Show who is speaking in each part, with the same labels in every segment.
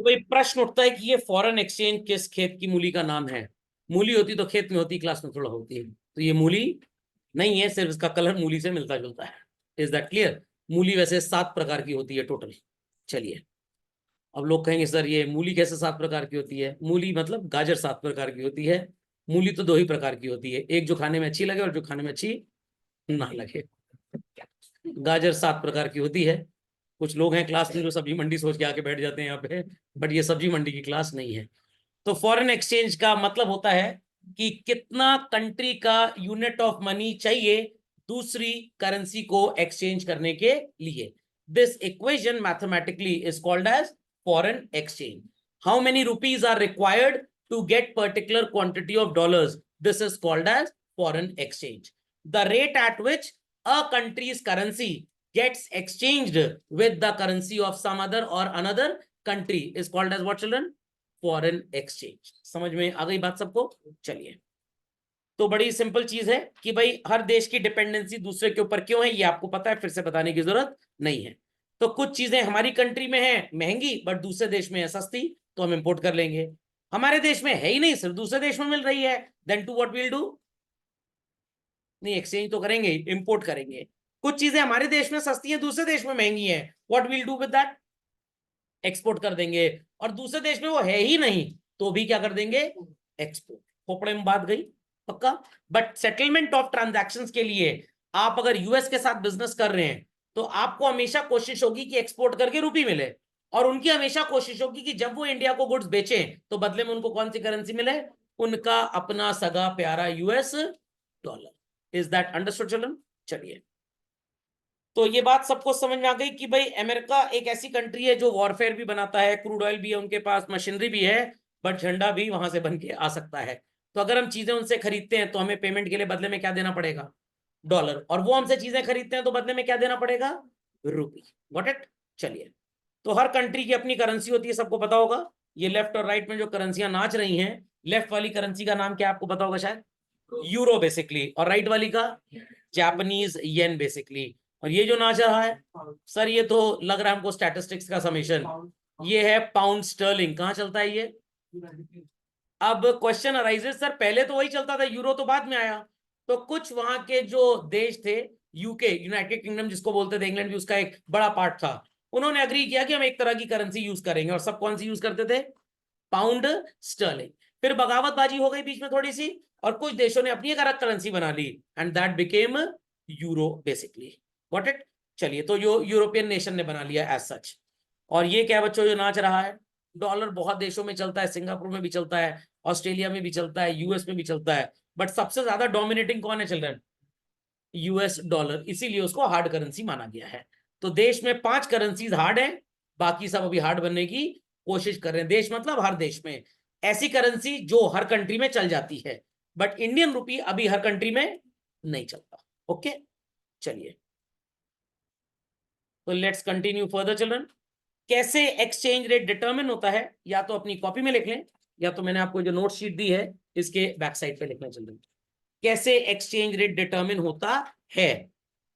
Speaker 1: भाई प्रश्न उठता है कि ये फॉरेन एक्सचेंज किस खेत की मूली का नाम है। मूली होती तो खेत में होती, क्लास में थोड़ा होती है। तो ये मूली नहीं है, सिर्फ इसका कलर मूली से मिलता जुलता है। Is that clear? मूली वैसे 7 प्रकार की होती है टोटल। चलिए, अब लोग कहेंगे सर ये मूली कैसे 7 प्रकार की होती है? मूली मतलब गाजर 7 प्रकार की होती है। मूली तो 2 ही प्रकार की होती है, एक जो खाने में अच्छी लगे और जो खाने में अच्छी ना लगे। गाजर 7 प्रकार की होती है। कुछ लोग हैं क्लास में जो सब्जी मंडी सोच के आके बैठ जाते हैं यहाँ पे, बट ये सब्जी मंडी की क्लास नहीं है। तो फॉरेन एक्सचेंज का मतलब होता है कि कितना कंट्री का यूनिट ऑफ मनी चाहिए दूसरी करेंसी को एक्सचेंज करने के लिए। This equation mathematically is called as foreign exchange. How many rupees are required to get particular quantity of dollars, this is called as foreign exchange. The rate at which a country's currency gets exchanged with the currency of some other or another country is called as what children? Foreign exchange। समझ में आ गई बात सबको? चलिए, तो बड़ी simple चीज है कि भाई हर देश की डिपेंडेंसी दूसरे के ऊपर क्यों है, ये आपको पता है, फिर से बताने की जरूरत नहीं है। तो कुछ चीजें हमारी कंट्री में है महंगी बट दूसरे देश में है सस्ती, तो हम इंपोर्ट कर लेंगे। हमारे देश में है ही नहीं, सिर्फ दूसरे देश में मिल रही है, then to what will do? नहीं, एक्सचेंज तो करेंगे, इंपोर्ट करेंगे। कुछ चीजें हमारे देश में सस्ती हैं, दूसरे देश में महंगी हैं, what will do with that? Export कर देंगे। और दूसरे देश में वो है ही नहीं, तो भी क्या कर देंगे? एक्सपोर्ट। खोपड़े में बात गई, पक्का? बट सेटलमेंट ऑफ ट्रांजैक्शंस के लिए आप अगर यूएस के साथ बिजनेस कर रहे हैं तो आपको हमेशा कोशिश होगी कि एक्सपोर्ट करके रुपी मिले, और उनकी हमेशा कोशिश होगी कि जब वो इंडिया को गुड्स बेचें तो बदले में उनको कौन सी करेंसी मिले? उनका अपना सगा प्यारा US dollar. Is that understood children? चलिए, तो ये बात सबको समझ में आ गई कि भाई अमेरिका एक ऐसी कंट्री है जो वॉरफेयर भी बनाता है, क्रूड ऑयल भी है उनके पास, मशीनरी भी है, बट झंडा भी वहां से बन के आ सकता है। तो अगर हम चीजें उनसे खरीदते हैं तो हमें पेमेंट के लिए बदले में क्या देना पड़ेगा? डॉलर। और वो हमसे चीजें खरीदते हैं तो बदले में क्या देना पड़ेगा? रुपी। Got it? चलिए, तो हर कंट्री की अपनी करेंसी होती है, सबको पता होगा। ये लेफ्ट और राइट में जो करेंसियां नाच रही हैं, लेफ्ट वाली करेंसी का नाम क्या आपको पता होगा शायद? Euro basically. और राइट वाली का? Japanese yen basically. और ये जो नाच रहा है सर, ये तो लग रहा है हमको स्टैटिस्टिक्स का समेशन। ये है पाउंड स्टर्लिंग। कहाँ चलता है ये? अब क्वेश्चन अराइजेस, सर पहले तो वही चलता था, यूरो तो बाद में आया। तो कुछ वहां के जो देश थे, यूके, यूनाइटेड किंगडम जिसको बोलते थे, इंग्लैंड भी उसका एक बड़ा पार्ट था, उन्होंने अग्री किया कि हम एक तरह की करेंसी यूज करेंगे। और सब कौन सी यूज करते थे? Pound sterling. फिर बगावतबाजी हो गई बीच में थोड़ी सी, और कुछ देशों ने अपनी एक अलग करेंसी बना ली, and that became euro basically. Got it? चलिए, तो जो यूरोपियन नेशन ने बना लिया एज सच। और ये क्या बच्चों जो नाच रहा है? डॉलर बहुत देशों में चलता है, सिंगापुर में भी चलता है, ऑस्ट्रेलिया में भी चलता है, यूएस में भी चलता है, बट सबसे ज्यादा डोमिनेटिंग कौन है चिल्ड्रन? US dollar. इसीलिए उसको हार्ड करेंसी माना गया है। तो देश में 5 करेंसीज हार्ड है, बाकी सब अभी हार्ड बनने की कोशिश कर रहे हैं। देश मतलब हर देश में ऐसी करेंसी जो हर कंट्री में चल जाती है, बट इंडियन रुपी अभी हर कंट्री में नहीं चलता। ओके, चलिए, तो लेट्स कंटिन्यू फर्दर चिल्ड्रन। कैसे एक्सचेंज रेट डिटरमिन होता है, या तो अपनी कॉपी में लिख लें, या तो मैंने आपको जो नोट शीट दी है इसके बैक साइड पे लिखना चिल्ड्रन। कैसे एक्सचेंज रेट डिटरमिन होता है,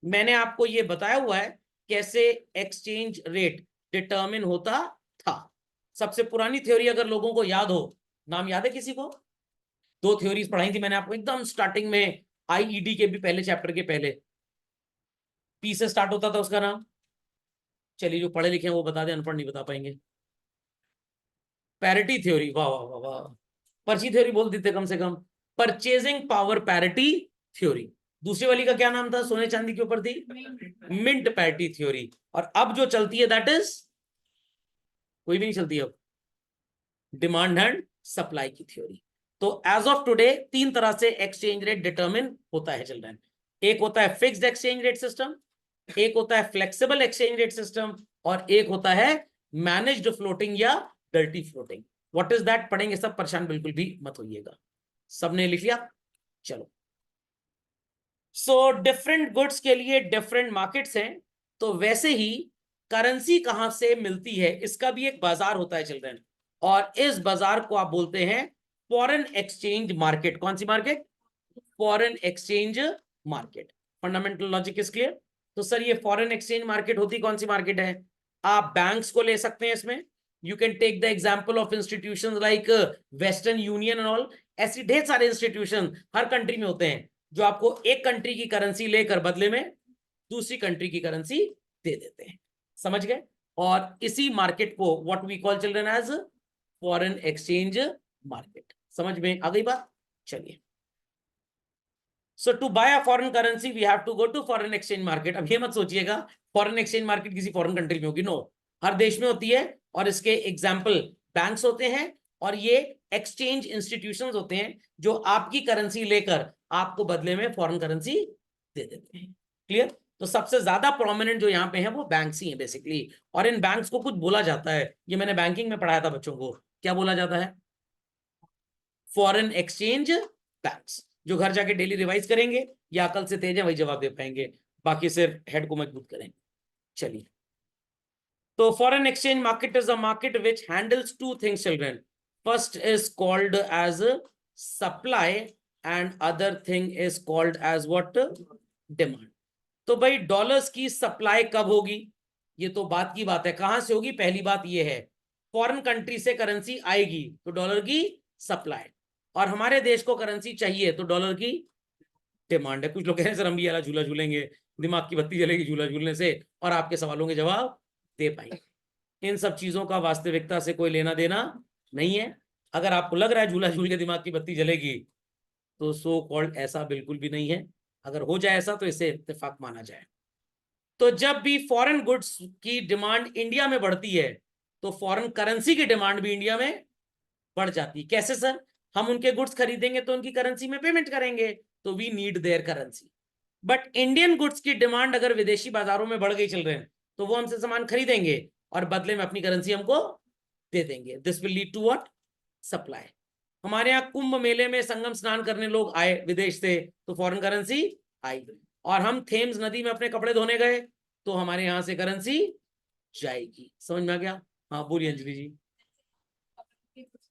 Speaker 1: मैंने आपको ये बताया हुआ है कैसे एक्सचेंज रेट डिटरमिन होता था। सबसे पुरानी थ्योरी अगर लोगों को याद हो, नाम याद है किसी को? 2 थ्योरीज पढ़ाई थी मैंने आपको एकदम स्टार्टिंग में, आईईडी के भी पहले चैप्टर के पहले। पी से स्टार्ट होता था उसका नाम, चलिए जो पढ़े लिखे हैं वो बता दें, अनपढ़ नहीं बता पाएंगे। पैरिटी थ्योरी, वाह वाह वाह वाह। पर्ची थ्योरी बोल देते कम से कम। Purchasing power parity theory. दूसरी वाली का क्या नाम था, सोने चांदी के ऊपर थी? Mint parity theory. और अब जो चलती है दैट इज, कोई भी नहीं चलती अब, डिमांड एंड सप्लाई की थ्योरी। तो एज ऑफ टुडे 3 तरह से एक्सचेंज रेट डिटरमिन होता है चिल्ड्रन। एक होता है फिक्स्ड एक्सचेंज रेट सिस्टम, एक होता है फ्लेक्सिबल एक्सचेंज रेट सिस्टम, और एक होता है मैनेज्ड फ्लोटिंग या dirty floating. What is that पढ़ेंगे सब, परेशान बिल्कुल भी मत होइएगा। सबने लिख लिया? चलो, सो डिफरेंट गुड्स के लिए डिफरेंट मार्केट्स हैं, तो वैसे ही करेंसी कहां से मिलती है इसका भी एक बाजार होता है चिल्ड्रन, और इस बाजार को आप बोलते हैं फॉरेन एक्सचेंज मार्केट। कौन सी market? Foreign exchange market. Fundamental logic is clear? तो सर ये फॉरेन एक्सचेंज मार्केट होती कौन सी मार्केट है? आप बैंक्स को ले सकते हैं इसमें, you can take the example of institution like Western Union and all. ऐसी ढेर सारे इंस्टीट्यूशन हर कंट्री में होते हैं जो आपको एक कंट्री की करेंसी लेकर बदले में दूसरी कंट्री की करेंसी दे देते हैं। समझ गए? और इसी मार्केट को what we call children as foreign exchange market. समझ में आ गई बात? चलिए, so to buy a foreign currency we have to go to foreign exchange market. अब ये मत सोचिएगा फॉरेन एक्सचेंज मार्केट किसी फॉरेन कंट्री में होगी, नो, हर देश में होती है। और इसके एग्जाम्पल बैंक्स होते हैं और ये एक्सचेंज इंस्टीट्यूशंस होते हैं जो आपकी करेंसी लेकर आपको बदले में फॉरेन करेंसी दे देते हैं। क्लियर? तो सबसे ज्यादा प्रोमिनेंट जो यहाँ पे है वो बैंक्स ही है बेसिकली। और इन बैंक्स को कुछ बोला जाता है, ये मैंने बैंकिंग में पढ़ाया था बच्चों को। क्या बोला जाता है? Foreign exchange banks. जो घर जाके डेली रिवाइज करेंगे या अकल से तेज है वही जवाब दे पाएंगे, बाकी सिर्फ हेड को मजबूत करेंगे। चलिए, तो foreign exchange market is a market which handles two things children. First is called as supply and other thing is called as what? Demand. तो भाई डॉलर्स की सप्लाई कब होगी? ये तो बात की बात है, कहां से होगी? पहली बात ये है फॉरेन कंट्री से करेंसी आएगी तो डॉलर की सप्लाई, और हमारे देश को करेंसी चाहिए तो डॉलर की डिमांड है। कुछ लोग कह रहे हैं सर हम भी वाला झूला झूलेंगे, दिमाग की बत्ती जलेगी झूला झूलने से और आपके सवालों के जवाब दे पाएंगे। इन सब चीजों का वास्तविकता से कोई लेना देना नहीं है। अगर आपको लग रहा है झूला झूल के दिमाग की बत्ती जलेगी तो सो कॉल्ड ऐसा बिल्कुल भी नहीं है। अगर हो जाए ऐसा तो इसे इत्तेफाक माना जाए। तो जब भी फॉरेन गुड्स की डिमांड इंडिया में बढ़ती है तो फॉरेन करेंसी की डिमांड भी इंडिया में बढ़ जाती है। कैसे सर? हम उनके गुड्स खरीदेंगे तो उनकी करेंसी में पेमेंट करेंगे, तो we need their currency. But Indian goods की डिमांड अगर विदेशी बाजारों में बढ़ गई चल रहे हैं तो वो हमसे सामान खरीदेंगे और बदले में अपनी करेंसी हमको दे देंगे। This will lead to what? Supply. हमारे यहाँ कुंभ मेले में संगम स्नान करने लोग आए विदेश से तो फॉरेन करेंसी आई, और हम थेम्स नदी में अपने कपड़े धोने गए तो हमारे यहाँ से करेंसी जाएगी। समझ में आ गया? हाँ बोलिए अंजलि जी।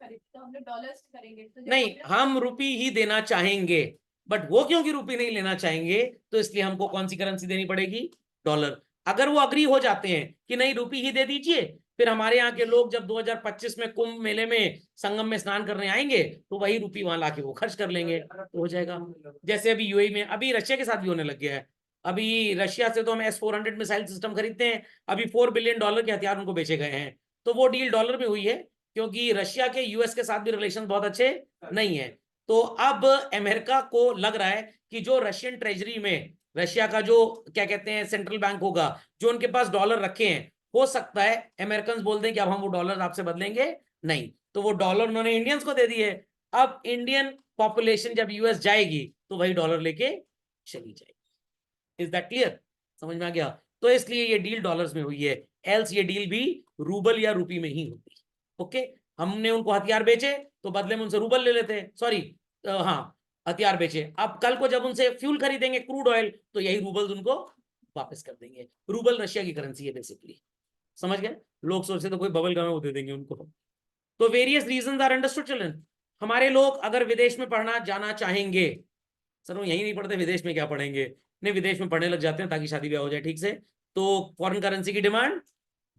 Speaker 2: तो हम लोग डॉलर्स करेंगे तो
Speaker 1: नहीं, हम रुपी ही देना चाहेंगे, बट वो क्योंकि रुपी नहीं लेना चाहेंगे तो इसलिए हमको कौन सी करेंसी देनी पड़ेगी? डॉलर। अगर वो अग्री हो जाते हैं कि नहीं रुपी ही दे दीजिए, फिर हमारे यहाँ के लोग जब 2025 में कुंभ मेले में संगम में स्नान करने आएंगे तो वही रुपी वहां लाके वो खर्च कर लेंगे तो हो जाएगा। जैसे अभी यूएई में, अभी रशिया के साथ भी होने लग गया है। अभी रशिया से तो हम S-400 मिसाइल सिस्टम खरीदते हैं, अभी $4 बिलियन के हथियार उनको बेचे गए हैं। तो वो डील डॉलर में हुई है क्योंकि रशिया के यूएस के साथ भी रिलेशन बहुत अच्छे नहीं है। तो अब अमेरिका को लग रहा है कि जो रशियन ट्रेजरी में रशिया का जो क्या कहते हैं सेंट्रल बैंक होगा, जो उनके पास डॉलर रखे हैं, हो सकता है अमेरिकन बोल दें कि अब हम वो डॉलर आपसे बदलेंगे नहीं, तो वो डॉलर उन्होंने इंडियंस को दे दिए। अब इंडियन पॉपुलेशन जब यूएस जाएगी तो वही डॉलर लेके चली जाएगी। Is that clear? समझ में आ गया? तो इसलिए ये डील डॉलर्स में हुई है, एल्स ये डील भी रूबल या रुपी में ही होती। ओके, हमने उनको हथियार बेचे तो बदले में उनसे रूबल ले लेते हैं, सॉरी हाँ हथियार बेचे, अब कल को जब उनसे फ्यूल खरीदेंगे क्रूड ऑयल तो यही रूबल उनको वापस कर देंगे। रूबल रशिया की करेंसी है बेसिकली। समझ गए? लोग सोचते तो कोई बबल गम है वो दे देंगे उनको। तो various reasons are understood children. हमारे लोग अगर विदेश में पढ़ना जाना चाहेंगे, सर वो यही नहीं पढ़ते विदेश में क्या पढ़ेंगे, नहीं विदेश में पढ़ने लग जाते हैं ताकि शादी ब्याह हो जाए ठीक से, तो फॉरेन करेंसी की डिमांड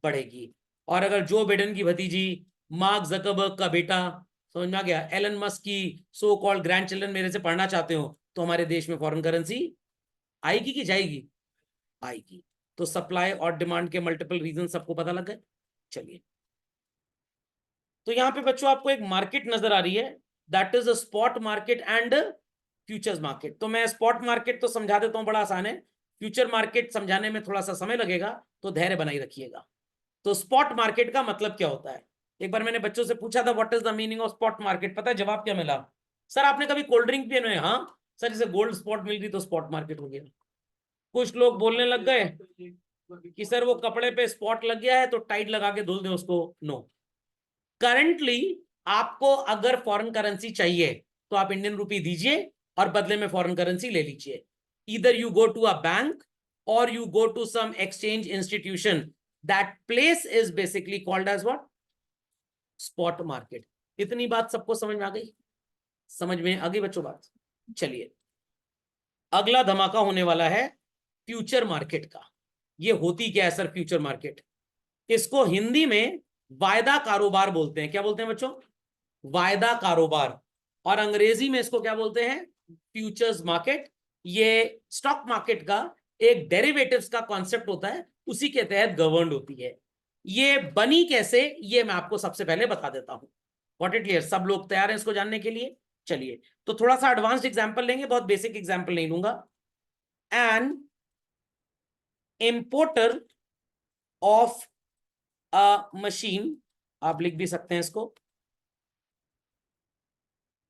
Speaker 1: बढ़ेगी। और अगर जो बिडेन की भतीजी, मार्क जकरबर्ग का बेटा, समझ में आ गया, एलन मस्क की सो कॉल्ड ग्रैंड चिल्ड्रन मेरे से पढ़ना चाहते हो तो हमारे देश में फॉरेन करेंसी आएगी कि जाएगी? आएगी। तो सप्लाई और डिमांड के मल्टीपल रीजन सबको पता लग गए। चलिए, तो यहां पे बच्चों आपको एक मार्केट नजर आ रही है, that is a spot market and futures market. तो मैं स्पॉट मार्केट तो समझा देता हूं, बड़ा आसान है। फ्यूचर मार्केट समझाने में थोड़ा सा समय लगेगा तो धैर्य बनाई रखिएगा। तो स्पॉट मार्केट का मतलब क्या होता है? एक बार मैंने बच्चों से पूछा था what is the meaning of spot market, पता है जवाब क्या मिला? सर आपने कभी कोल्ड ड्रिंक पिए? हाँ सर, जैसे गोल्ड स्पॉट मिल गई तो स्पॉट मार्केट हो गया। कुछ लोग बोलने लग गए कि सर वो कपड़े पे स्पॉट लग गया है तो टाइट लगा के धुल दे उसको। नो, करंटली आपको अगर फॉरेन करेंसी चाहिए तो आप इंडियन रुपी दीजिए और बदले में फॉरेन करेंसी ले लीजिए। Either you go to a bank or you go to some exchange institution, that place is basically called as what? Spot market. इतनी बात सबको समझ में आ गई? समझ में आ गई बच्चों बात? चलिए, अगला धमाका होने वाला है फ्यूचर मार्केट का। ये होती क्या है सर फ्यूचर मार्केट? इसको हिंदी में वायदा कारोबार बोलते हैं। क्या बोलते हैं बच्चों? वायदा कारोबार। और अंग्रेजी में इसको क्या बोलते हैं? Futures market. ये स्टॉक मार्केट का एक डेरिवेटिव्स का कॉन्सेप्ट होता है, उसी के तहत गवर्न होती है। ये बनी कैसे, ये मैं आपको सबसे पहले बता देता हूं। What it clear? सब लोग तैयार हैं इसको जानने के लिए? चलिए, तो थोड़ा सा एडवांस्ड एग्जांपल लेंगे, बहुत बेसिक एग्जांपल नहीं लूंगा। An importer of a machine, आप लिख भी सकते हैं इसको,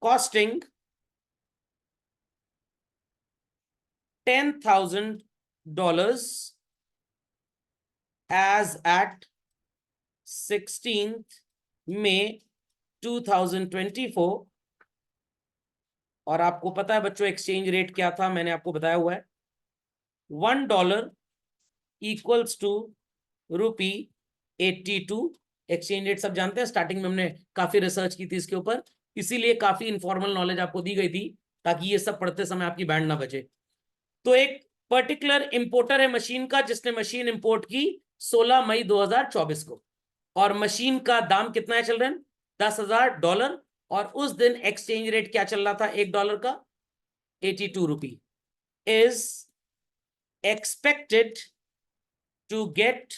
Speaker 1: costing $10,000 as at 16th May 2024। और आपको पता है बच्चों एक्सचेंज रेट क्या था, मैंने आपको बताया हुआ है। $1 इक्वल्स टू ₹82। एक्सचेंज रेट सब जानते हैं, स्टार्टिंग में हमने काफी रिसर्च की थी इसके ऊपर, इसीलिए काफी इंफॉर्मल नॉलेज आपको दी गई थी, ताकि ये सब पढ़ते समय आपकी बैंड ना बचे। तो एक पर्टिकुलर इंपोर्टर है मशीन का, जिसने मशीन इंपोर्ट की 16 मई 2024 को, और मशीन का दाम कितना है चल रहे हैं? $10,000। और उस दिन एक्सचेंज रेट क्या चल रहा था $1 का? ₹82। Is expected to get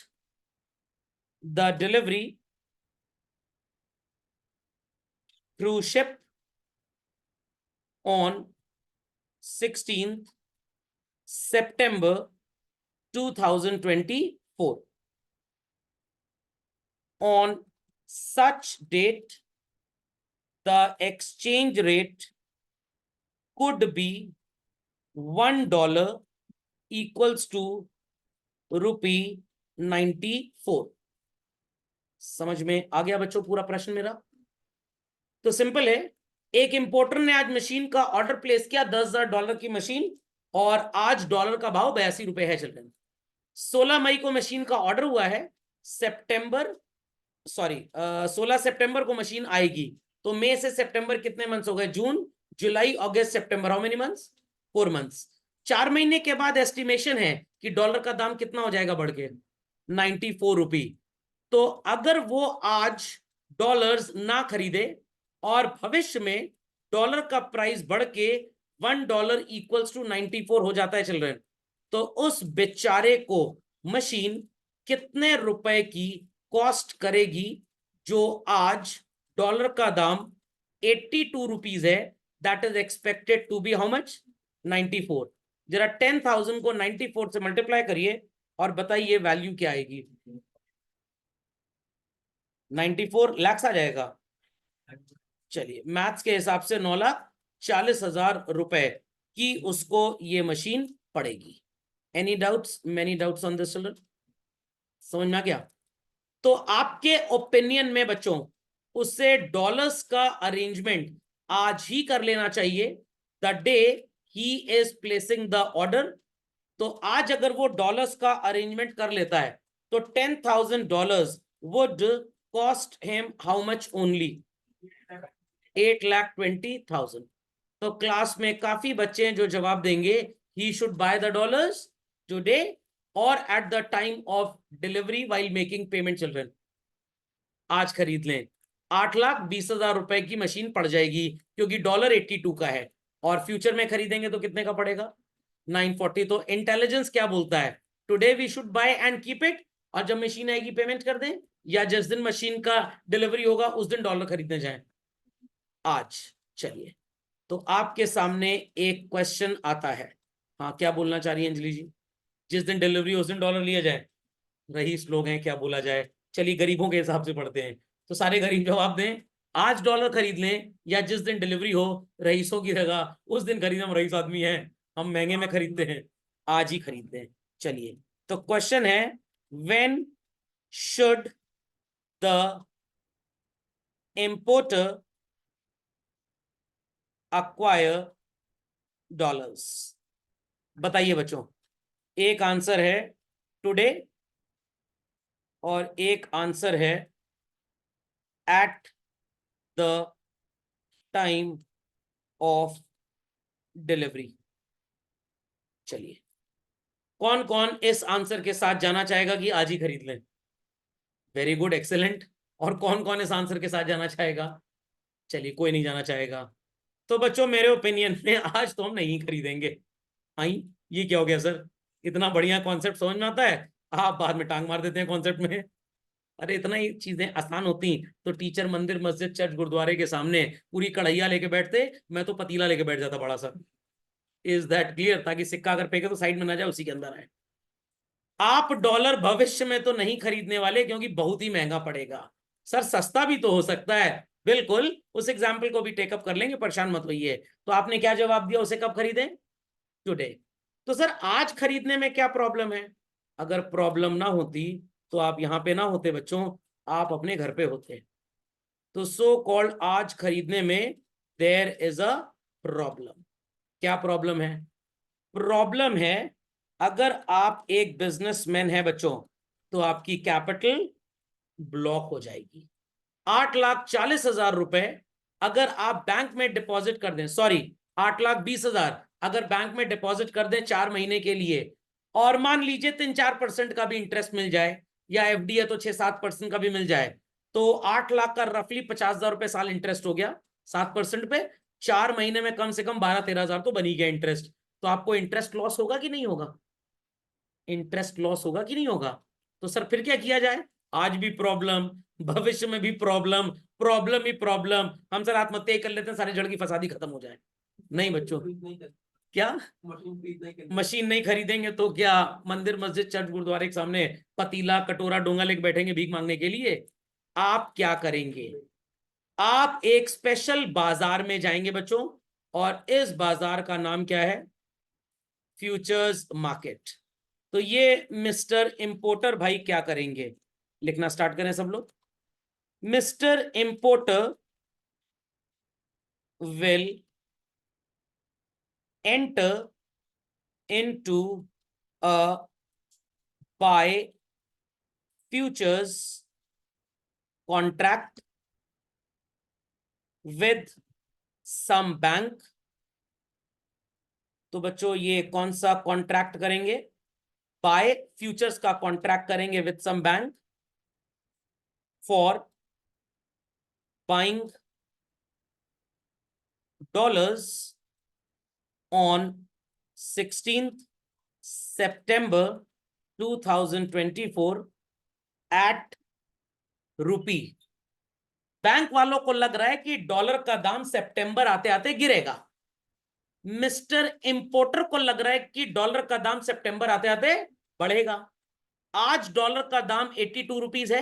Speaker 1: the delivery through ship on 16th September 2024। On such date, the exchange rate could be $1 equals to ₹94। समझ में आ गया बच्चों पूरा प्रश्न मेरा? तो सिंपल है, एक इंपोर्टर ने आज मशीन का ऑर्डर प्लेस किया $10,000 की मशीन, और आज डॉलर का भाव ₹82 है चल रहे हैं। 16 मई को मशीन का ऑर्डर हुआ है, सितंबर 16 सितंबर को मशीन आएगी। तो मई से सितंबर कितने मंथ्स हो गए? जून, जुलाई, अगस्त, सितंबर। How many months? 4 मंथ्स। 4 महीने के बाद एस्टिमेशन है कि डॉलर का दाम कितना हो जाएगा बढ़ के? ₹94। तो अगर वो आज डॉलर्स ना खरीदे और भविष्य में डॉलर का प्राइस बढ़ के $1 इक्वल्स टू 94 हो जाता है चल रहे हैं, तो उस बेचारे को मशीन कितने रुपए की कॉस्ट करेगी? जो आज डॉलर का दाम ₹82 है, that is expected to be how much? 94। जरा 10,000 को 94 से मल्टीप्लाई करिए और बताइए वैल्यू क्या आएगी? 94 लाख आ जाएगा। चलिए, मैथ्स के हिसाब से 9,40,000 की उसको ये मशीन पड़ेगी। Any doubts? Many doubts on this children? समझ में आ गया? तो आपके ओपिनियन में बच्चों, उससे डॉलर्स का अरेंजमेंट आज ही कर लेना चाहिए, the day he is placing the order. तो आज अगर वो डॉलर्स का अरेंजमेंट कर लेता है, तो $10,000 would cost him how much only? 8,20,000। तो क्लास में काफी बच्चे हैं जो जवाब देंगे he should buy the dollars today और at the time of delivery while making payment children. आज खरीद लें, 8,20,000 की मशीन पड़ जाएगी, क्योंकि डॉलर 82 का है, और फ्यूचर में खरीदेंगे तो कितने का पड़ेगा? 940। तो इंटेलिजेंस क्या बोलता है? Today we should buy and keep it, और जब मशीन आएगी पेमेंट कर दें, या जिस दिन मशीन का डिलीवरी होगा उस दिन डॉलर खरीदने जाएं? आज। चलिए, तो आपके सामने एक क्वेश्चन आता है। हाँ, क्या बोलना चाह रही है अंजलि जी? जिस दिन डिलीवरी उस दिन डॉलर लिया जाए? रईस लोग हैं, क्या बोला जाए? चलिए, गरीबों के हिसाब से पढ़ते हैं, तो सारे गरीब जवाब दें, आज डॉलर खरीद लें, या जिस दिन डिलीवरी हो रईसों की जगह उस दिन खरीदें। हम रईस आदमी हैं, हम महंगे में खरीदते हैं, आज ही खरीदते हैं। चलिए, तो क्वेश्चन है, when should the importer acquire dollars? बताइए बच्चों। एक आंसर है टुडे, और एक आंसर है eight the time of delivery. चलिए, कौन कौन इस आंसर के साथ जाना चाहेगा कि आज ही खरीद लें? Very good, excellent. और कौन कौन इस आंसर के साथ जाना चाहेगा? चलिए, कोई नहीं जाना चाहेगा। तो बच्चों मेरे ओपिनियन में आज तो हम नहीं खरीदेंगे। आई, ये क्या हो गया सर? इतना बढ़िया कॉन्सेप्ट समझ में आता है, आप बाद में टांग मार देते हैं कॉन्सेप्ट में। अरे इतना ही चीजें आसान होती तो टीचर मंदिर मस्जिद चर्च गुरुद्वारे के सामने पूरी कढ़ैया लेके बैठते, मैं तो पतीला लेके बैठ जाता बड़ा सा। Is that clear? ताकि सिक्का अगर फेंके तो साइड में ना जाए, उसी के अंदर आए। आप डॉलर भविष्य में तो नहीं खरीदने वाले क्योंकि बहुत ही महंगा पड़ेगा। सर सस्ता भी तो हो सकता है, बिल्कुल, उस एग्जाम्पल को भी टेकअप कर लेंगे, परेशान मत होइए। तो आपने क्या जवाब दिया, उसे कब खरीदें? टुडे। तो सर आज खरीदने में क्या प्रॉब्लम है? अगर प्रॉब्लम ना होती तो आप यहां पे ना होते बच्चों, आप अपने घर पे होते। तो सो कॉल्ड आज खरीदने में देयर इज अ प्रॉब्लम। क्या प्रॉब्लम है? प्रॉब्लम है अगर आप एक बिजनेसमैन है बच्चों, तो आपकी कैपिटल ब्लॉक हो जाएगी। 8,40,000 रुपए अगर आप बैंक में डिपॉजिट कर दें, सॉरी 8,20,000 अगर बैंक में डिपॉजिट कर दें 4 महीने के लिए, और मान लीजिए 3-4% का भी इंटरेस्ट मिल जाए, या एफडी है तो 6-7% का भी मिल जाए, तो 8 लाख का रफली 50,000 रुपए साल इंटरेस्ट हो गया 7% पे। 4 महीने में कम से कम 12-13,000 तो बनी गया इंटरेस्ट। तो आपको इंटरेस्ट लॉस होगा कि नहीं होगा? इंटरेस्ट लॉस होगा कि नहीं होगा? तो सर फिर क्या किया जाए? आज भी प्रॉब्लम, भविष्य में भी प्रॉब्लम, प्रॉब्लम ही प्रॉब्लम। हम सर आत्महत्या कर लेते हैं, सारी जड़ की फसादी खत्म हो जाए। नहीं बच्चों, क्या मशीन नहीं खरीदेंगे तो क्या मंदिर मस्जिद चर्च गुरुद्वारे के सामने पतीला कटोरा डोंगा लेके बैठेंगे भीख मांगने के लिए? आप क्या करेंगे? आप एक स्पेशल बाजार में जाएंगे बच्चों, और इस बाजार का नाम क्या है? Futures market. तो ये मिस्टर इंपोर्टर भाई क्या करेंगे? लिखना स्टार्ट करें सब लोग। Mister importer will enter into a buy futures contract with some bank. तो बच्चों ये कौन सा कॉन्ट्रैक्ट करेंगे? बाय फ्यूचर्स का कॉन्ट्रैक्ट करेंगे with some bank for buying dollars on 16th September 2024 at rupee. Bank वालों को लग रहा है कि डॉलर का दाम सितंबर आते आते गिरेगा। मिस्टर इंपोर्टर को लग रहा है कि डॉलर का दाम सितंबर आते आते बढ़ेगा। आज डॉलर का दाम 82 रुपीज है।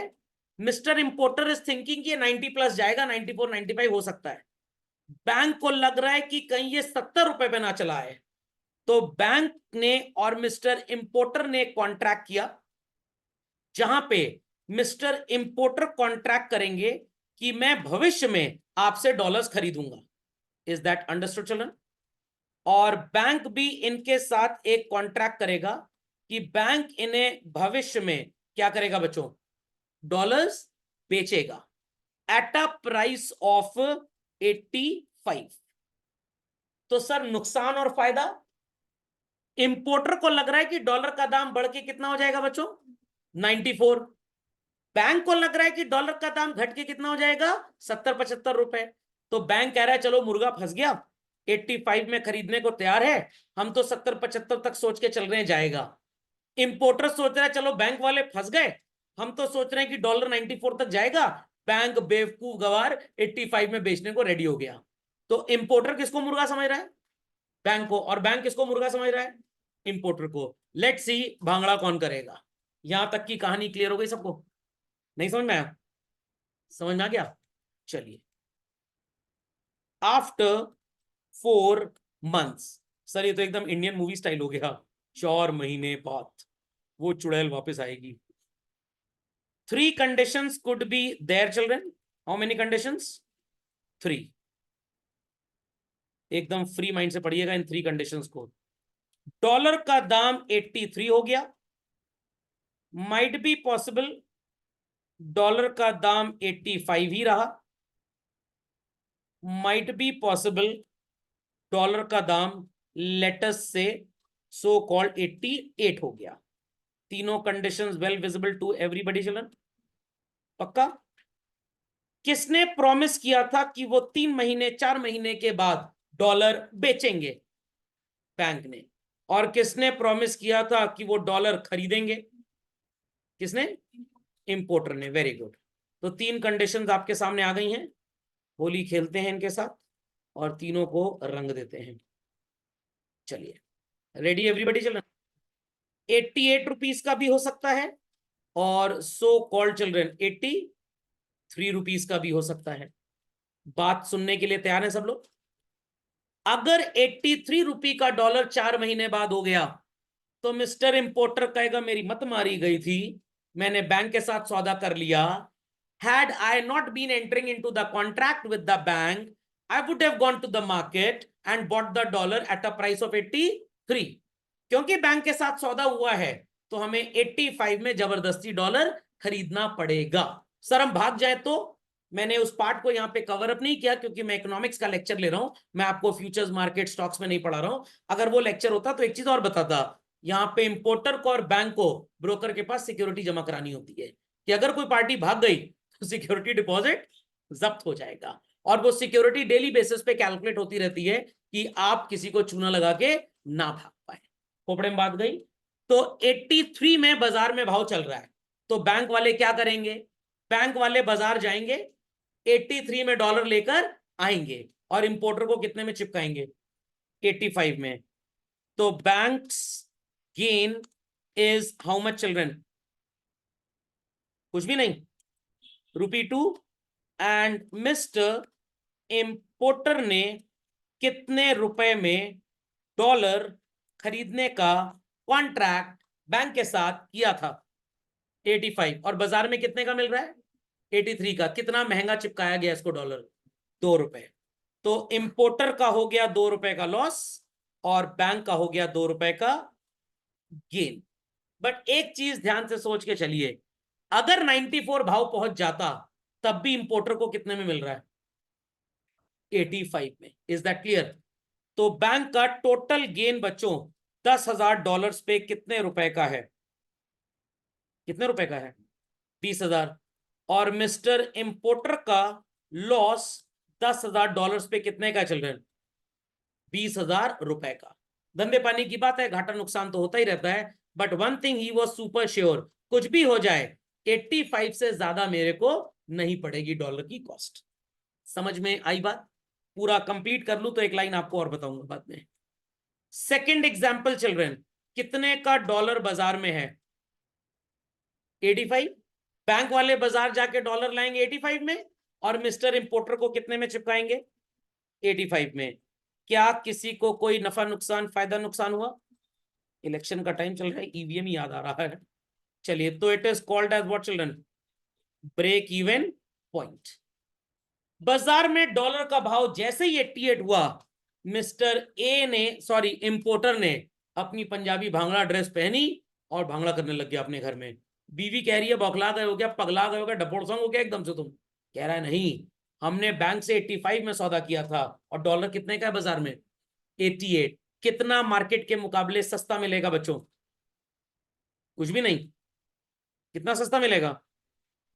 Speaker 1: मिस्टर इंपोर्टर इज थिंकिंग कि 90 प्लस जाएगा, 94 95 हो सकता है। बैंक को लग रहा है कि कहीं ये 70 रुपए पे ना चला है। तो बैंक ने और मिस्टर इंपोर्टर ने कॉन्ट्रैक्ट किया, जहां पे मिस्टर इंपोर्टर कॉन्ट्रैक्ट करेंगे कि मैं भविष्य में आपसे डॉलर्स खरीदूंगा। Is that understood children? और बैंक भी इनके साथ एक कॉन्ट्रैक्ट करेगा कि बैंक इन्हें भविष्य में क्या करेगा बच्चों? डॉलर्स बेचेगा एट अ प्राइस ऑफ 85। तो सर नुकसान और फायदा? इंपोर्टर को लग रहा है कि डॉलर का दाम बढ़ के कितना हो जाएगा बच्चों? 94। बैंक को लग रहा है कि डॉलर का दाम घट के कितना हो जाएगा? 70-75 रुपए। तो बैंक कह रहा है चलो मुर्गा फंस गया, 85 में खरीदने को तैयार है, हम तो 70-75 तक सोच के चल रहे हैं जाएगा। इंपोर्टर सोच रहा है चलो बैंक वाले फंस गए, हम तो सोच रहे हैं कि डॉलर 94 तक जाएगा। बैंक बेवकूफ गवार 85 में बेचने को रेडी हो गया। तो इंपोर्टर किसको मुर्गा समझ रहा है? बैंक को। और बैंक किसको मुर्गा समझ रहा है? इंपोर्टर को। लेट्स सी भांगड़ा कौन करेगा। यहां तक की कहानी क्लियर हो गई सबको? नहीं समझ में आया? समझ में आ गया? चलिए, आफ्टर 4 months। सर ये तो एकदम इंडियन मूवी स्टाइल हो गया। 4 महीने बाद वो चुड़ैल वापस आएगी। 3 conditions could be there children। How many conditions? 3। एकदम फ्री माइंड से पढ़िएगा इन 3 कंडीशंस को। डॉलर का दाम 83 हो गया, माइट बी पॉसिबल डॉलर का दाम 85 ही रहा, माइट बी पॉसिबल डॉलर का दाम लेटस से सो कॉल्ड 88 हो गया। तीनों conditions well visible to everybody children? पक्का? किसने प्रॉमिस किया था कि वो 3 महीने 4 महीने के बाद डॉलर बेचेंगे? बैंक ने। और किसने प्रॉमिस किया था कि वो डॉलर खरीदेंगे? किसने? इंपोर्टर ने। Very good. तो 3 कंडीशंस आपके सामने आ गई हैं। होली खेलते हैं इनके साथ और तीनों को रंग देते हैं। चलिए, रेडी एवरीबडी? चलना। 88 रुपीज का भी हो सकता है और सो कॉल्ड चिल्ड्रन 83 रुपीज का भी हो सकता है। बात सुनने के लिए तैयार है सब लोग? अगर 83 रुपी का डॉलर 4 महीने बाद हो गया तो मिस्टर इंपोर्टर कहेगा मेरी मत मारी गई थी, मैंने बैंक के साथ सौदा कर लिया। Had I not been entering into the contract with the bank, I would have gone to the market and bought the dollar at a price of 83. क्योंकि बैंक के साथ सौदा हुआ है तो हमें 85 में जबरदस्ती डॉलर खरीदना पड़ेगा। सर हम भाग जाए तो? मैंने उस पार्ट को यहां पे कवर अप नहीं किया क्योंकि मैं इकोनॉमिक्स का लेक्चर ले रहा हूं, मैं आपको फ्यूचर्स मार्केट स्टॉक्स में नहीं पढ़ा रहा हूं। अगर वो लेक्चर होता तो एक चीज और बताता, यहाँ पे इंपोर्टर को और बैंक को ब्रोकर के पास सिक्योरिटी जमा करानी होती है कि अगर कोई पार्टी भाग गई तो सिक्योरिटी डिपॉजिट जब्त हो जाएगा। और वो सिक्योरिटी डेली बेसिस पे कैलकुलेट होती रहती है कि आप किसी को चूना लगा के ना भाग पाए। खोपड़े में बात गई। तो 83 में बाजार में भाव चल रहा है तो बैंक वाले क्या करेंगे? बैंक वाले बाजार जाएंगे, 83 में डॉलर लेकर आएंगे और इंपोर्टर को कितने में चिपकाएंगे? 85 में। तो banks gain is how much children? कुछ भी नहीं, ₹2। एंड मिस्टर इंपोर्टर ने कितने रुपए में डॉलर खरीदने का कॉन्ट्रैक्ट बैंक के साथ किया था? 85। और बाजार में कितने का मिल रहा है? 83 का। कितना महंगा चिपकाया गया इसको डॉलर? ₹2। तो इंपोर्टर का हो गया ₹2 का लॉस और बैंक का हो गया ₹2 का गेन। बट एक चीज ध्यान से सोच के चलिए, अगर 94 भाव पहुंच जाता तब भी इंपोर्टर को कितने में मिल रहा है? 85 में। Is that clear? तो बैंक का टोटल गेन बच्चों $10,000 पे कितने रुपए का है? कितने रुपए का है? 20,000। और मिस्टर इंपोर्टर का लॉस $10,000 पे कितने का चल रहा है? 20,000 का। धंधे पानी की बात है, घाटा नुकसान तो होता ही रहता है, but one thing he was super sure, कुछ भी हो जाए 85 से ज्यादा मेरे को नहीं पड़ेगी डॉलर की कॉस्ट। समझ में आई बात? पूरा कंप्लीट कर लूं तो एक लाइन आपको और बताऊंगा बाद में। सेकंड एग्जांपल चिल्ड्रन, कितने का डॉलर बाजार में है? 85। बैंक वाले बाजार जाके डॉलर लाएंगे 85 में और मिस्टर इंपोर्टर को कितने में चिपकाएंगे? 85 में। क्या किसी को कोई नफा नुकसान फायदा नुकसान हुआ? इलेक्शन का टाइम चल रहा है, ईवीएम याद आ रहा है। चलिए, तो it is called as what children? Break even point. बाजार में डॉलर का भाव जैसे ही 88 हुआ, मिस्टर ए ने सॉरी इंपोर्टर ने अपनी पंजाबी भांगड़ा ड्रेस पहनी और भांगड़ा करने लग गया अपने घर में। बीवी कह रही है बौखला गए हो क्या, पगला गए हो क्या, डपोड़ संग हो क्या एकदम से तुम? कह रहा है नहीं, हमने बैंक से 85 में सौदा किया था और डॉलर कितने का है बाजार में? 88। कितना मार्केट के मुकाबले सस्ता मिलेगा बच्चों? कुछ भी नहीं। कितना सस्ता मिलेगा?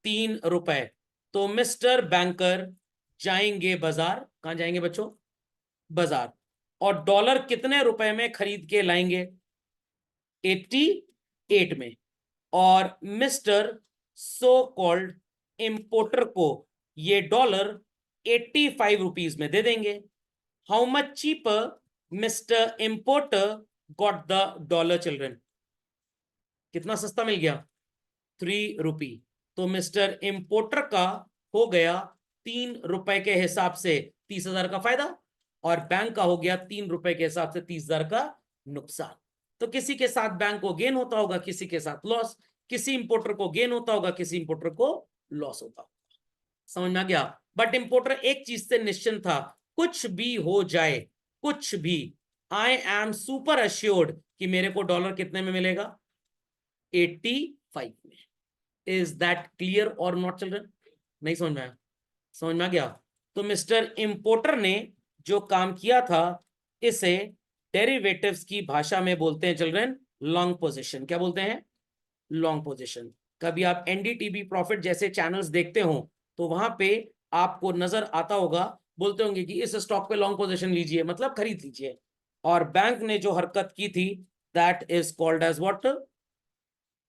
Speaker 1: ₹3। तो मिस्टर बैंकर जाएंगे बाजार। कहां जाएंगे बच्चों? बाजार। और डॉलर कितने रुपए में खरीद के लाएंगे? 88 में। और मिस्टर सो कॉल्ड इंपोर्टर को ये डॉलर 85 रुपीज में दे देंगे। How much cheaper mister importer got the dollar children? कितना सस्ता मिल गया? ₹3। तो मिस्टर इंपोर्टर का हो गया ₹3 के हिसाब से 30,000 का फायदा और बैंक का हो गया ₹3 के हिसाब से 30,000 का नुकसान। तो किसी के साथ बैंक को गेन होता होगा, किसी के साथ लॉस, किसी इंपोर्टर को गेन होता होगा, किसी इंपोर्टर को लॉस होता होगा। समझ में आ गया? बट इंपोर्टर एक चीज से निश्चिंत था, कुछ भी हो जाए, कुछ भी, आई एम सुपर अश्योर्ड कि मेरे को डॉलर कितने में मिलेगा? 85 में। Is that clear or not children? नहीं समझ में आया? समझ में आ गया? तो मिस्टर इंपोर्टर ने जो काम किया था इसे डेरिवेटिव्स की भाषा में बोलते हैं चिल्ड्रन लॉन्ग पोजीशन। क्या बोलते हैं? Long position. कभी आप एनडीटीवी प्रॉफिट जैसे चैनल्स देखते हो तो वहां पे आपको नजर आता होगा, बोलते होंगे कि इस स्टॉक पे लॉन्ग पोजीशन लीजिए, मतलब खरीद लीजिए। और बैंक ने जो हरकत की थी, that is called as what,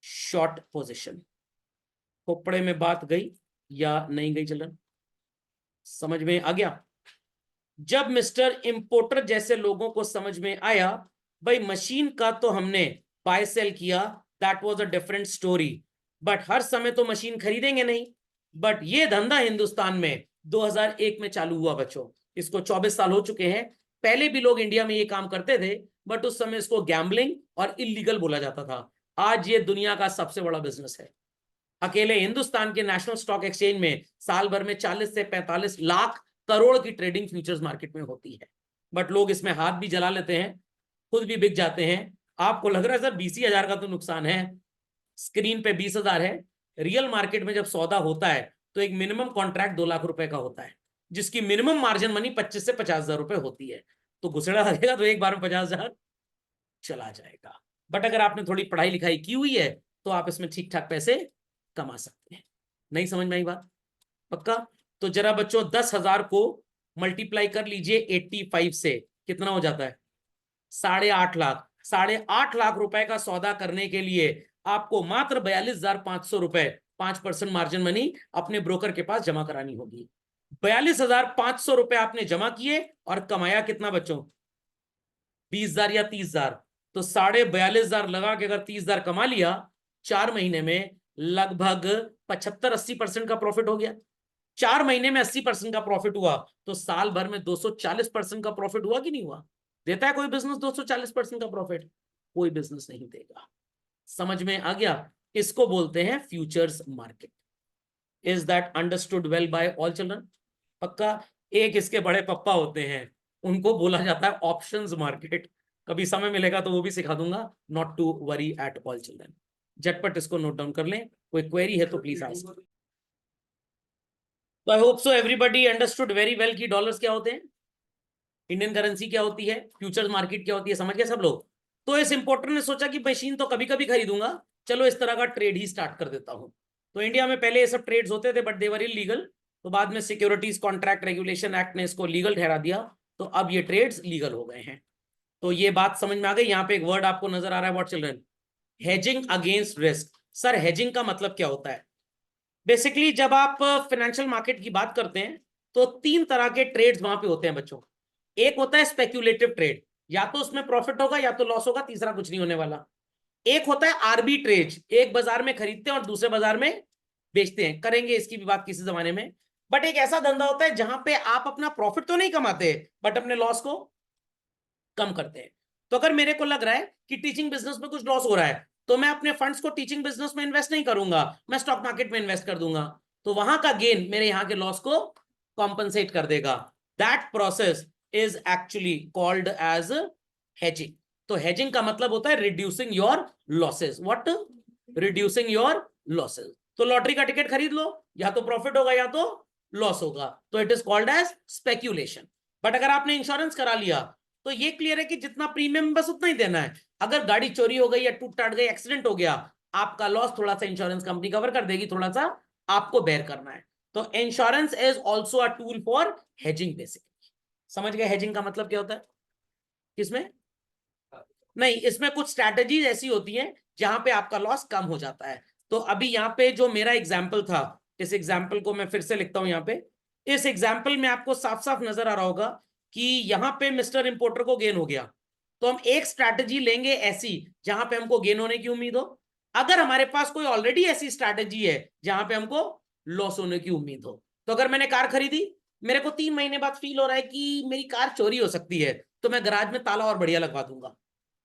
Speaker 1: short position. खोपड़े में बात गई या नहीं गई चिल्ड्रन, समझ में आ गया? जब मिस्टर इंपोर्टर जैसे लोगों को समझ में आया भाई मशीन का तो हमने बाय सेल किया, that was a different story, but हर समय तो मशीन खरीदेंगे नहीं। बट ये धंधा हिंदुस्तान में 2001 में चालू हुआ बच्चों, इसको 24 साल हो चुके हैं। पहले भी लोग इंडिया में ये काम करते थे, बट उस समय इसको गैम्बलिंग और इलीगल बोला जाता था। आज ये दुनिया का सबसे बड़ा बिजनेस है। अकेले हिंदुस्तान के नेशनल स्टॉक एक्सचेंज में साल भर में 40 से 45 लाख करोड़ की ट्रेडिंग फ्यूचर्स मार्केट में होती है। बट लोग इसमें हाथ भी जला लेते हैं, खुद भी बिक जाते हैं। आपको लग रहा है सर 20,000 का तो नुकसान है, स्क्रीन पे 20,000 है। रियल मार्केट में जब सौदा होता है तो एक मिनिमम कॉन्ट्रैक्ट 2 लाख रुपए का होता है, जिसकी मिनिमम मार्जिन मनी 25 से 50,000 रुपए होती है। तो घुसड़ा लगेगा तो एक बार में 50,000 चला जाएगा। बट अगर आपने थोड़ी पढ़ाई लिखाई की हुई है तो आप इसमें ठीक ठाक पैसे कमा सकते हैं। नहीं समझ में आई बात? पक्का? तो जरा बच्चों 10,000 को मल्टीप्लाई कर लीजिए 85 से, कितना हो जाता है? 8.5 लाख। 8.5 लाख रुपए का सौदा करने के लिए आपको मात्र 42,500 रुपए 5% मार्जिन मनी अपने ब्रोकर के पास जमा करानी होगी। 42,500 रुपए आपने जमा किए और कमाया कितना बच्चों? 20,000 या 30,000। तो 42,500 लगा के अगर 30,000 कमा लिया 4 महीने में, लगभग 75-80% का प्रॉफिट हो गया। 4 महीने में 80% का प्रॉफिट हुआ तो साल भर में 240% का प्रॉफिट हुआ कि नहीं हुआ? देता है कोई बिजनेस 240% का प्रॉफिट? कोई बिजनेस नहीं देगा। समझ में आ गया? इसको बोलते हैं futures market. Is that understood well by all children? पक्का? एक इसके बड़े पप्पा होते हैं, उनको बोला जाता है ऑप्शंस मार्केट। कभी समय मिलेगा तो वो भी सिखा दूंगा। Not to worry at all children. झटपट इसको नोट डाउन कर लें, कोई क्वेरी है तो प्लीज आस्क। तो I hope so everybody understood very well कि डॉलर्स क्या होते हैं, इंडियन करेंसी क्या होती है, फ्यूचर्स मार्केट क्या होती है, समझ गए सब लोग? तो इस इंपोर्टर ने सोचा कि मशीन तो कभी कभी खरीदूंगा, चलो इस तरह का ट्रेड ही स्टार्ट कर देता हूं। तो इंडिया में पहले ये सब ट्रेड्स होते थे बट देवर इलीगल। तो बाद में सिक्योरिटीज कॉन्ट्रैक्ट रेगुलेशन एक्ट ने इसको लीगल ठहरा दिया, तो अब ये ट्रेड्स लीगल हो गए हैं। तो ये बात समझ में आ गई? यहाँ पे एक वर्ड आपको नजर आ रहा है what children? Hedging against risk. Sir hedging का मतलब क्या होता है? बेसिकली जब आप फाइनेंशियल मार्केट की बात करते हैं तो 3 तरह के ट्रेड्स वहां पे होते हैं बच्चों। एक होता है स्पेक्यूलेटिव ट्रेड, या तो उसमें प्रॉफिट होगा या तो लॉस होगा, तीसरा कुछ नहीं होने वाला। एक होता है आरबी ट्रेड, एक बाजार में खरीदते हैं और दूसरे बाजार में बेचते हैं, करेंगे इसकी भी बात किसी जमाने में। बट एक ऐसा धंधा होता है जहां पे आप अपना प्रॉफिट तो नहीं कमाते बट अपने लॉस को कम करते हैं। तो अगर मेरे को लग रहा है कि टीचिंग बिजनेस में कुछ लॉस हो रहा है तो मैं अपने फंड्स को टीचिंग बिजनेस में इन्वेस्ट नहीं करूंगा, मैं स्टॉक मार्केट में इन्वेस्ट कर दूंगा। तो वहां का गेन मेरे यहाँ के लॉस को कॉम्पनसेट कर देगा। That process is actually called as hedging. तो हेजिंग का मतलब होता है reducing your losses. What? Reducing your losses. तो लॉटरी का टिकट खरीद लो, या तो प्रॉफिट होगा या तो लॉस होगा, तो it is called as speculation. But अगर आपने इंश्योरेंस करा लिया तो ये क्लियर है कि जितना प्रीमियम बस उतना ही देना है। अगर गाड़ी चोरी हो गई या टूट टाट गई, एक्सीडेंट हो गया, आपका लॉस थोड़ा सा इंश्योरेंस कंपनी कवर कर देगी, थोड़ा सा आपको बेयर करना है। तो insurance is also a tool for hedging basically. समझ गए हेजिंग का मतलब क्या होता है? किसमें? नहीं, इसमें कुछ स्ट्रैटेजीज ऐसी होती हैं जहां पे आपका लॉस कम हो जाता है। तो अभी यहाँ पे जो मेरा एग्जाम्पल था, इस एग्जाम्पल को मैं फिर से लिखता हूं यहाँ पे। इस एग्जाम्पल में आपको साफ साफ नजर आ रहा होगा कि यहाँ पे मिस्टर इंपोर्टर को गेन हो गया, तो हम एक स्ट्रैटेजी लेंगे ऐसी जहां पे हमको गेन होने की उम्मीद हो। अगर हमारे पास कोई ऑलरेडी ऐसी स्ट्रैटेजी है जहां पे हमको लॉस होने की उम्मीद हो, तो अगर मैंने कार खरीदी, मेरे को 3 महीने बाद फील हो रहा है कि मेरी कार चोरी हो सकती है, तो मैं गराज में ताला और बढ़िया लगवा दूंगा।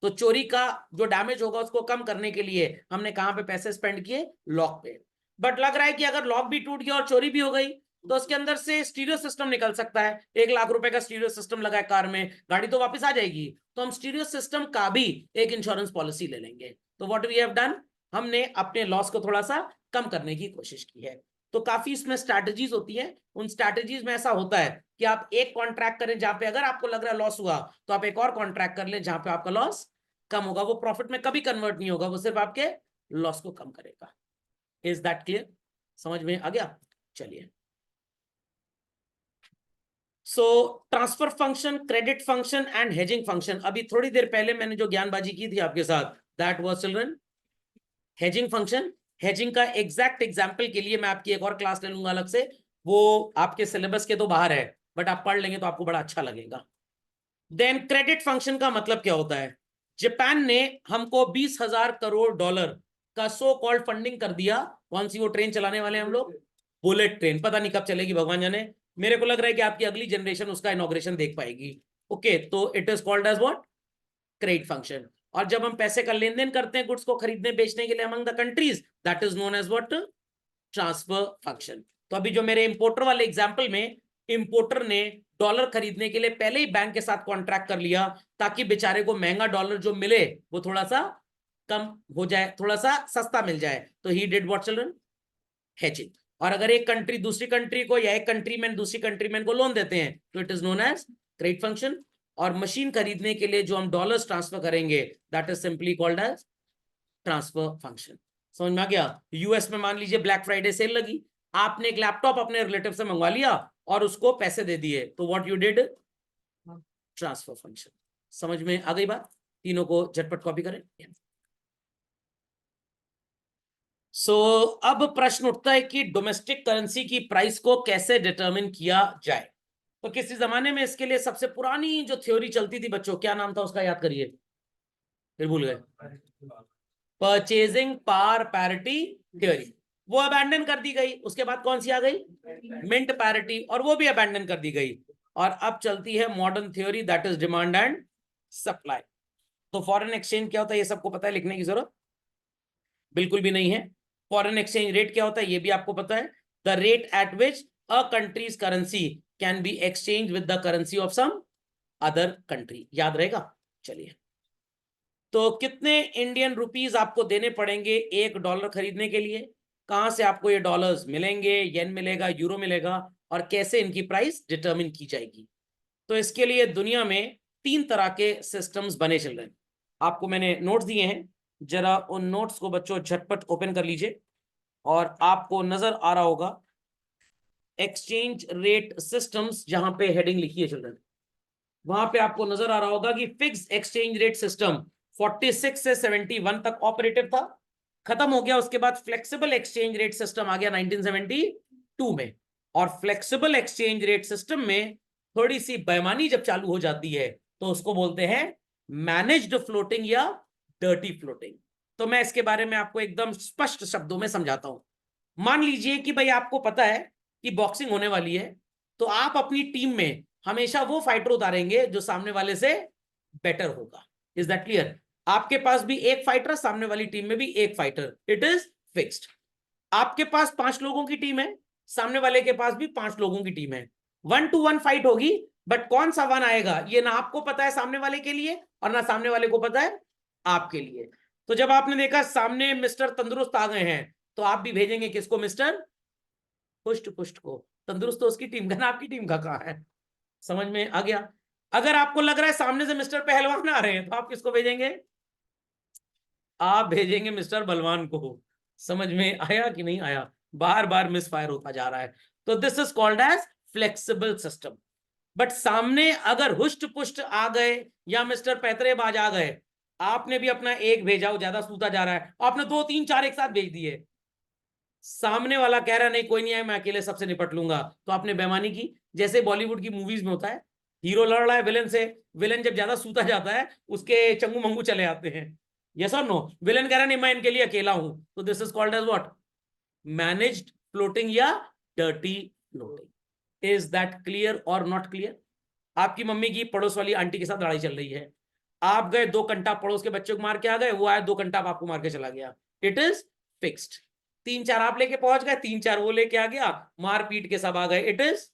Speaker 1: तो चोरी का जो डैमेज होगा उसको कम करने के लिए हमने कहां पे पैसे स्पेंड किए? लॉक पे। बट लग रहा है कि अगर लॉक भी टूट गया और चोरी भी हो गई तो उसके अंदर से स्टीरियो सिस्टम निकल सकता है। 1 लाख रुपए का स्टीरियो सिस्टम लगा है कार में, गाड़ी तो वापस आ जाएगी, तो हम स्टीरियो सिस्टम का भी एक इंश्योरेंस पॉलिसी ले लेंगे। तो व्हाट वी हैव डन, हमने अपने लॉस को थोड़ा सा कम करने की कोशिश की है। तो काफी इसमें स्ट्रैटेजीज होती है। उन स्ट्रैटेजीज में ऐसा होता है कि आप एक कॉन्ट्रैक्ट करें जहां पे अगर आपको लग रहा है लॉस हुआ, तो आप एक और कॉन्ट्रैक्ट कर लें जहां पे आपका लॉस कम होगा। वो प्रॉफिट में कभी कन्वर्ट नहीं होगा, वो सिर्फ आपके लॉस को कम करेगा। Is that clear? समझ में आ गया? चलिए सो transfer function, credit function and hedging function, अभी थोड़ी देर पहले मैंने जो ज्ञानबाजी की थी आपके साथ, that was children hedging function. Hedging का एग्जैक्ट एग्जांपल के लिए मैं आपकी एक और क्लास ले लूंगा अलग से, वो आपके सिलेबस के तो बाहर है, बट आप पढ़ लेंगे तो आपको बड़ा अच्छा लगेगा। देन क्रेडिट फंक्शन का मतलब क्या होता है? जापान ने हमको 20,000 करोड़ डॉलर का सो कॉल्ड फंडिंग कर दिया। कौन सी वो ट्रेन चलाने वाले हैं हम लोग? Bullet train. पता नहीं कब चलेगी, भगवान जाने। मेरे को लग रहा है कि आपकी अगली जनरेशन उसका इनॉग्रेशन देख पाएगी। ओके, तो it is called as what? Credit function. और जब हम पैसे का लेन देन करते हैं गुड्स को खरीदने बेचने के लिए among the countries, that is known as what? Transfer function. तो अभी जो मेरे इंपोर्टर वाले एग्जांपल में, इंपोर्टर ने डॉलर खरीदने के लिए पहले ही बैंक के साथ कॉन्ट्रैक्ट कर लिया, ताकि बेचारे को महंगा डॉलर जो मिले वो थोड़ा सा कम हो जाए, थोड़ा सा सस्ता मिल जाए। तो he did what children? Hedging. और अगर एक कंट्री दूसरी कंट्री को, या एक कंट्री मैन दूसरी कंट्री मैन को लोन देते हैं, तो it is known as credit function. और मशीन खरीदने के लिए जो हम डॉलर्स ट्रांसफर करेंगे, that is simply called as transfer function. समझ में आ गया? यूएस में मान लीजिए ब्लैक फ्राइडे सेल लगी, आपने एक लैपटॉप अपने रिलेटिव से मंगवा लिया और उसको पैसे दे दिए, तो what you did? Transfer function. समझ में आ गई बात? तीनों को झटपट कॉपी करें। अब प्रश्न उठता है कि डोमेस्टिक करेंसी की प्राइस को कैसे डिटरमिन किया जाए। तो किसी जमाने में इसके लिए सबसे पुरानी जो थ्योरी चलती थी बच्चों, क्या नाम था उसका, याद करिए, फिर भूल गए। Purchasing power parity theory. वो अबैंडन कर दी गई। उसके बाद कौन सी आ गई? मिंट पैरिटी, और वो भी अबैंडन कर दी गई। और अब चलती है modern theory, that is demand and supply. तो फॉरेन एक्सचेंज क्या होता है ये सबको पता है, लिखने की जरूरत बिल्कुल भी नहीं है। फॉरेन एक्सचेंज रेट क्या होता है ये भी आपको पता है, the rate at which a country's currency can be exchange with the currency of some other country. याद रहेगा? चलिए, तो कितने इंडियन रुपीस आपको देने पड़ेंगे $1 खरीदने के लिए? कहां से आपको ये डॉलर्स मिलेंगे? येन मिलेगा, यूरो मिलेगा, और कैसे इनकी प्राइस डिटरमिन की जाएगी? तो इसके लिए दुनिया में 3 तरह के सिस्टम्स बने चल रहे हैं। आपको मैंने नोट्स दिए हैं, जरा उन नोट्स को बच्चों झटपट ओपन कर लीजिए, और आपको नजर आ रहा होगा एक्सचेंज रेट सिस्टम्स, जहां पे हेडिंग लिखी है चिल्ड्रन, वहां पे आपको नजर आ रहा होगा कि फिक्स एक्सचेंज रेट सिस्टम 46 से 71 तक ऑपरेटिव था, खत्म हो गया। उसके बाद फ्लेक्सिबल एक्सचेंज रेट सिस्टम आ गया 1972 में। और फ्लेक्सिबल एक्सचेंज रेट सिस्टम में थोड़ी सी बेईमानी जब चालू हो जाती है, तो उसको बोलते हैं मैनेज्ड फ्लोटिंग या डर्टी फ्लोटिंग। तो मैं इसके बारे में आपको एकदम स्पष्ट शब्दों में समझाता हूं। मान लीजिए कि भाई आपको पता है कि बॉक्सिंग होने वाली है, तो आप अपनी टीम में हमेशा वो फाइटर उतारेंगे जो सामने वाले से बेटर होगा। Is that clear? आपके पास भी एक फाइटर, सामने वाली टीम में भी एक फाइटर, इट इज फिक्स्ड। आपके पास 5 लोगों की टीम है, सामने वाले के पास भी 5 लोगों की टीम है, 1-to-1 फाइट होगी। बट कौन सा वन आएगा ये ना आपको पता है सामने वाले के लिए, और ना सामने वाले को पता है आपके लिए। तो जब आपने देखा सामने मिस्टर तंदुरुस्त आ गए हैं, तो आप भी भेजेंगे किसको? मिस्टर पुष्ट पुष्ट को। तंदुरुस्त तो उसकी टीम का ना, आपकी टीम का कहां है? समझ में आ गया? अगर आपको लग रहा है सामने से मिस्टर पहलवान आ रहे हैं, तो आप किसको भेजेंगे? आप भेजेंगे मिस्टर बलवान को। समझ में आया कि नहीं आया? बार बार मिस फायर होता जा रहा है। तो this is called as flexible system. But सामने अगर हुष्ट पुष्ट आ गए, या मिस्टर पैतरेबाज आ गए, आपने भी अपना एक भेजा, वो ज्यादा सूता जा रहा है, आपने 2-3-4 एक साथ भेज दिए, सामने वाला कह रहा नहीं कोई नहीं है, मैं अकेले सबसे निपट लूंगा, तो आपने बेईमानी की। जैसे बॉलीवुड की मूवीज में होता है, हीरो लड़ रहा है विलन से, विलन जब ज्यादा सूता जाता है उसके चंगू मंगू चले आते हैं। यस और नो? विलन कह रहा नहीं मैं इनके लिए अकेला हूं, तो this is called as what? Managed floating या dirty floating. Is that clear or not clear? आपकी मम्मी की पड़ोस वाली आंटी के साथ लड़ाई चल रही है, आप गए 2 घंटा पड़ोस के बच्चे को मार के आ गए, वो आया 2 घंटा आपको मार के चला गया, इट इज फिक्स्ड। 3-4 आप लेके पहुंच गए, 3-4 वो लेके आ गया, मार पीट के सब आ गए, इट इज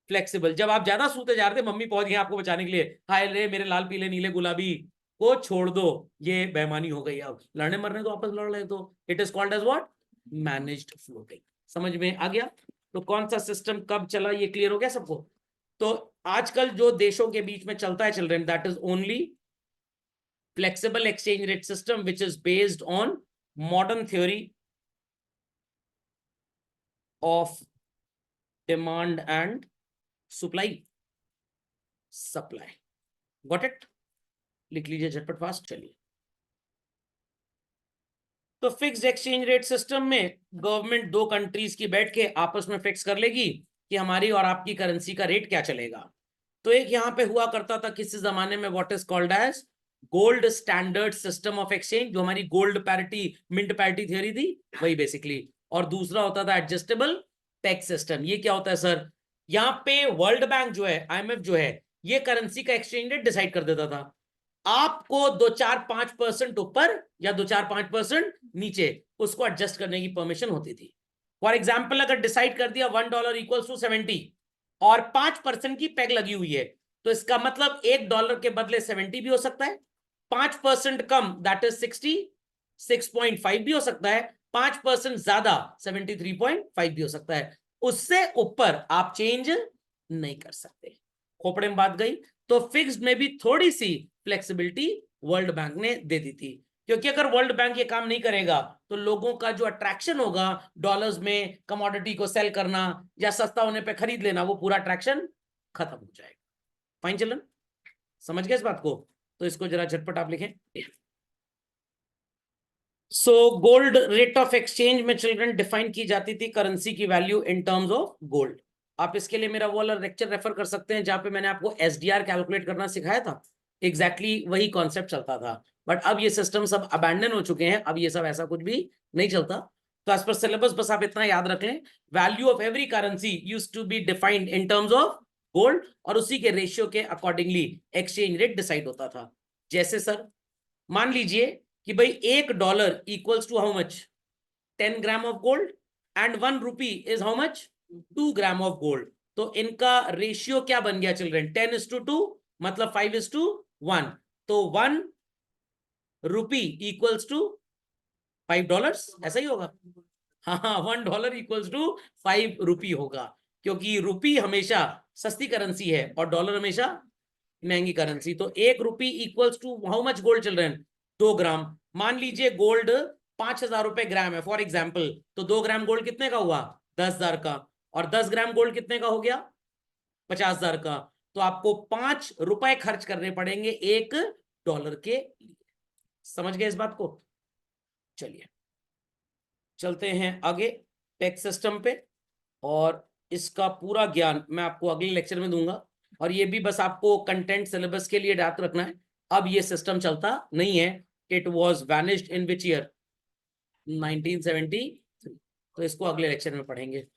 Speaker 1: फ्लेक्सिबल। जब आप ज्यादा सूते जा रहे थे, मम्मी पहुंच गई आपको बचाने के लिए, हाय रे मेरे लाल पीले नीले गुलाबी को छोड़ दो, ये बेईमानी हो गई, अब लड़ने मरने तो आपस लड़ रहे, तो it is called as what? Managed floating. समझ में आ गया? तो कौन सा सिस्टम कब चला ये क्लियर हो गया सबको? तो आजकल जो देशों के बीच में चलता है children, that is only flexible exchange rate system which is based on modern theory of demand and supply supply, got it? लिख लीजिए झटपट फास्ट। चलिए, तो फिक्स्ड एक्सचेंज रेट सिस्टम में गवर्नमेंट दो कंट्रीज की बैठ के आपस में फिक्स कर लेगी कि हमारी और आपकी करेंसी का रेट क्या चलेगा। तो एक यहां पे हुआ करता था किसी जमाने में what is called as gold standard system of exchange, जो हमारी gold parity mint parity theory थी वही बेसिकली। और दूसरा होता था एडजस्टेबल पेग सिस्टम। ये क्या होता है सर? यहाँ पे वर्ल्ड बैंक जो है, आईएमएफ जो है, ये करेंसी का एक्सचेंज रेट डिसाइड कर देता था। आपको 2-4-5% ऊपर या 2-4-5% नीचे उसको एडजस्ट करने की परमिशन होती थी। फॉर एग्जाम्पल अगर डिसाइड कर दिया $1 इक्वल्स टू 70 और 5% की पेग लगी हुई है, तो इसका मतलब $1 के बदले 70 भी हो सकता है, 5% कम दैट इज 66.5 भी हो सकता है, 5% ज्यादा 73.5 भी हो सकता है। उससे ऊपर आप चेंज नहीं कर सकते। खोपड़े में बात गई। तो फिक्स्ड में भी थोड़ी सी फ्लेक्सिबिलिटी वर्ल्ड बैंक ने दे दी थी, क्योंकि अगर वर्ल्ड बैंक ये काम नहीं करेगा तो लोगों का जो अट्रैक्शन होगा डॉलर्स में कमोडिटी को सेल करना या सस्ता होने पे खरीद लेना, वो पूरा अट्रैक्शन खत्म हो जाएगा। फाइन चिल्ड्रन, समझ गए इस बात को? तो इसको जरा झटपट आप लिखें। So gold rate of exchange में चिल्ड्रन डिफाइन की जाती थी करेंसी की value in terms of gold. आप इसके लिए मेरा वो वाला लेक्चर रेफर कर सकते हैं जहां पे मैंने आपको एसडीआर कैलकुलेट करना सिखाया था। एग्जैक्टली वही कॉन्सेप्ट चलता था, बट अब ये सिस्टम सब अबैंडन हो चुके हैं, अब ये सब ऐसा कुछ भी नहीं चलता। तो एज पर सिलेबस बस आप इतना याद रख लें, value of every currency used to be defined in terms of gold, और उसी के रेशियो के अकॉर्डिंगली एक्सचेंज रेट डिसाइड होता था। जैसे सर मान लीजिए कि भाई $1 equals to how much? 10 gram of gold, and 1 rupee is how much? 2 gram of gold. तो इनका रेशियो क्या बन गया चिल्ड्रन? 10:2, मतलब 5:1। तो 1 रुपी इक्वल्स टू $5, ऐसा ही होगा। हाँ, $1 इक्वल्स टू 5 रुपी होगा, क्योंकि रुपी हमेशा सस्ती करेंसी है और डॉलर हमेशा महंगी करेंसी। तो 1 rupee equals to how much gold children? 2 gram. मान लीजिए गोल्ड 5,000 रुपए ग्राम है फॉर एग्जाम्पल, तो 2 ग्राम गोल्ड कितने का हुआ? 10,000 का। और 10 ग्राम गोल्ड कितने का हो गया? 50,000 का। तो आपको 5 रुपए खर्च करने पड़ेंगे $1 के लिए। समझ गए इस बात को? चलिए चलते हैं आगे टैक्स सिस्टम पे, और इसका पूरा ज्ञान मैं आपको अगले लेक्चर में दूंगा। और ये भी बस आपको कंटेंट सिलेबस के लिए याद रखना है, अब ये सिस्टम चलता नहीं है। It was vanished in which year? 1973। तो इसको अगले लेक्चर में पढ़ेंगे।